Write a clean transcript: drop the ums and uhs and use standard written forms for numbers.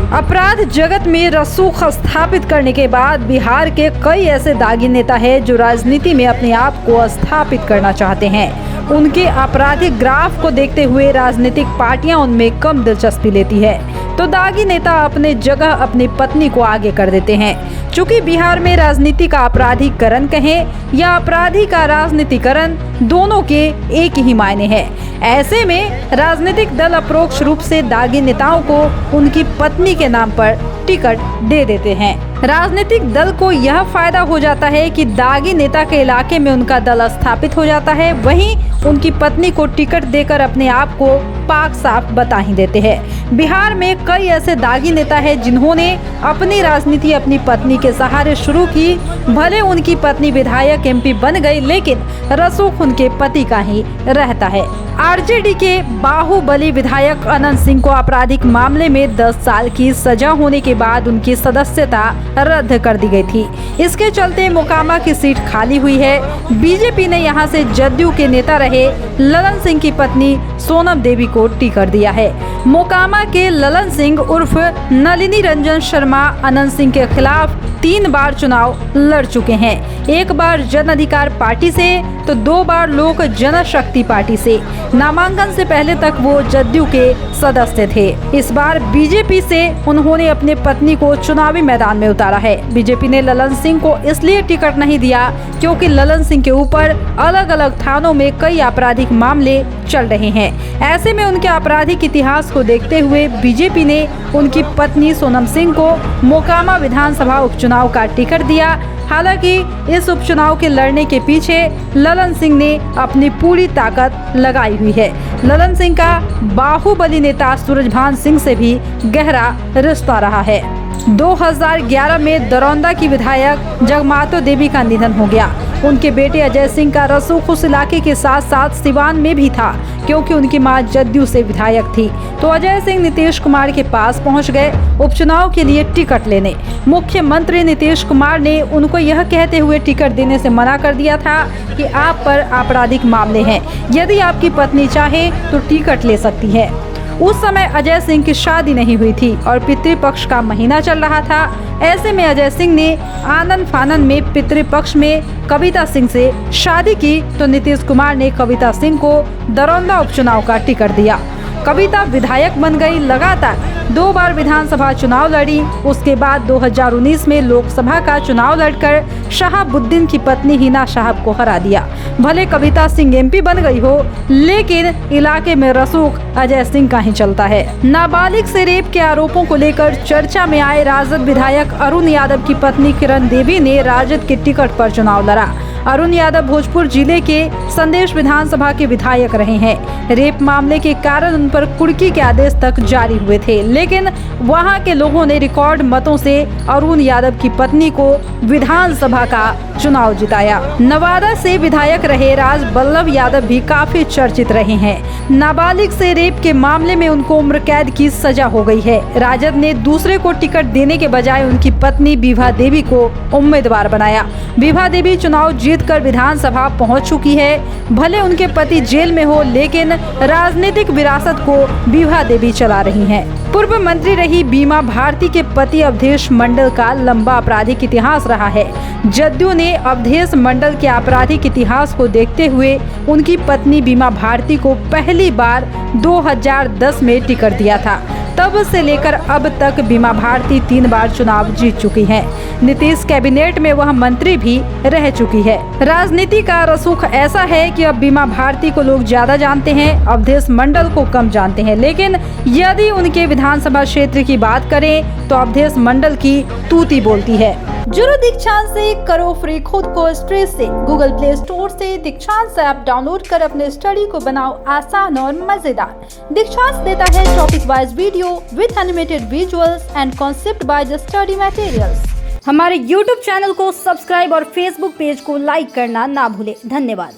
अपराध जगत में रसूख स्थापित करने के बाद बिहार के कई ऐसे दागी नेता हैं जो राजनीति में अपने आप को स्थापित करना चाहते हैं। उनके आपराधिक ग्राफ को देखते हुए राजनीतिक पार्टियां उनमें कम दिलचस्पी लेती है, तो दागी नेता अपने जगह अपनी पत्नी को आगे कर देते हैं। चूंकि बिहार में राजनीति का आपराधिकरण कहें या अपराधी का राजनीतिकरण, दोनों के एक ही मायने हैं। ऐसे में राजनीतिक दल अप्रोक्ष रूप से दागी नेताओं को उनकी पत्नी के नाम पर टिकट दे देते हैं। राजनीतिक दल को यह फायदा हो जाता है कि दागी नेता के इलाके में उनका दल स्थापित हो जाता है, वहीं उनकी पत्नी को टिकट देकर अपने आप को पाक साफ बता ही देते हैं। बिहार में कई ऐसे दागी नेता हैं जिन्होंने अपनी राजनीति अपनी पत्नी के सहारे शुरू की। भले उनकी पत्नी विधायक एमपी बन गई, लेकिन रसूख उनके पति का ही रहता है। आरजेडी के बाहुबली विधायक अनंत सिंह को आपराधिक मामले में 10 साल की सजा होने के बाद उनकी सदस्यता रद्द कर दी गई थी। इसके चलते मोकामा की सीट खाली हुई है। बीजेपी ने यहां से जदयू के नेता रहे ललन सिंह की पत्नी सोनम देवी को टिकट दिया है। मोकामा के ललन सिंह उर्फ नलिनी रंजन शर्मा अनंत सिंह के खिलाफ 3 बार चुनाव लड़ चुके हैं। एक बार जन अधिकार पार्टी से तो 2 बार लोक जनशक्ति पार्टी से। नामांकन से पहले तक वो जदयू के सदस्य थे। इस बार बीजेपी से उन्होंने अपने पत्नी को चुनावी मैदान में उतारा है। बीजेपी ने ललन सिंह को इसलिए टिकट नहीं दिया क्योंकि ललन सिंह के ऊपर अलग अलग थानों में कई आपराधिक मामले चल रहे हैं। ऐसे में उनके आपराधिक इतिहास को देखते हुए बीजेपी ने उनकी पत्नी सोनम सिंह को मोकामा विधानसभा उपचुनाव का टिकट दिया। हालांकि इस उपचुनाव के लड़ने के पीछे ललन सिंह ने अपनी पूरी ताकत लगाई हुई है। ललन सिंह का बाहुबली नेता सूरजभान सिंह से भी गहरा रिश्ता रहा है। 2011 में दरौंदा की विधायक जगमातो देवी का निधन हो गया। उनके बेटे अजय सिंह का रसूख उस इलाके के साथ साथ सिवान में भी था, क्योंकि उनकी मां जदयू से विधायक थी। तो अजय सिंह नीतीश कुमार के पास पहुंच गए उपचुनाव के लिए टिकट लेने। मुख्यमंत्री नीतीश कुमार ने उनको यह कहते हुए टिकट देने से मना कर दिया था कि आप पर आपराधिक मामले हैं, यदि आपकी पत्नी चाहे तो टिकट ले सकती है। उस समय अजय सिंह की शादी नहीं हुई थी और पितृपक्ष का महीना चल रहा था। ऐसे में अजय सिंह ने आनंद फानन में पितृपक्ष में कविता सिंह से शादी की, तो नीतीश कुमार ने कविता सिंह को दरौंदा उपचुनाव का टिकट दिया। कविता विधायक बन गई, लगातार 2 बार विधानसभा चुनाव लड़ी। उसके बाद 2019 में लोकसभा का चुनाव लड़कर शहाबुद्दीन की पत्नी हिना साहब को हरा दिया। भले कविता सिंह एमपी बन गई हो, लेकिन इलाके में रसूख अजय सिंह का ही चलता है। नाबालिग से रेप के आरोपों को लेकर चर्चा में आए राजद विधायक अरुण यादव की पत्नी किरण देवी ने राजद के टिकट पर चुनाव लड़ा। अरुण यादव भोजपुर जिले के संदेश विधानसभा के विधायक रहे हैं। रेप मामले के कारण उन पर कुर्की के आदेश तक जारी हुए थे, लेकिन वहां के लोगों ने रिकॉर्ड मतों से अरुण यादव की पत्नी को विधानसभा का चुनाव जिताया। नवादा से विधायक रहे राज बल्लभ यादव भी काफी चर्चित रहे हैं। नाबालिग से रेप के मामले में उनको उम्र कैद की सजा हो गई है। राजद ने दूसरे को टिकट देने के बजाय उनकी पत्नी विभा देवी को उम्मीदवार बनाया। विभा देवी चुनाव जीतकर विधानसभा पहुंच चुकी है। भले उनके पति जेल में हो, लेकिन राजनीतिक विरासत को विभा देवी चला रही हैं। पूर्व मंत्री रही बीमा भारती के पति अवधेश मंडल का लंबा आपराधिक इतिहास रहा है। जदयू ने अवधेश मंडल के आपराधिक इतिहास को देखते हुए उनकी पत्नी बीमा भारती को पहली बार 2010 में टिकट दिया था। तब से लेकर अब तक बीमा भारती 3 बार चुनाव जीत चुकी हैं। नीतीश कैबिनेट में वह मंत्री भी रह चुकी है। राजनीति का रसूख ऐसा है कि अब बीमा भारती को लोग ज्यादा जानते हैं, अवधेश मंडल को कम जानते हैं। लेकिन यदि उनके विधानसभा क्षेत्र की बात करें तो अवधेश मंडल की तूती बोलती है। जुड़ो दीक्षांत से, करो फ्री खुद को स्ट्रेस से। गूगल प्ले स्टोर से दीक्षांत ऐप डाउनलोड कर अपने स्टडी को बनाओ आसान और मजेदार। दीक्षांत देता है topic wise video with animated visuals and concept by the study materials. हमारे YouTube चैनल को सब्सक्राइब और Facebook पेज को लाइक करना ना भूले। धन्यवाद।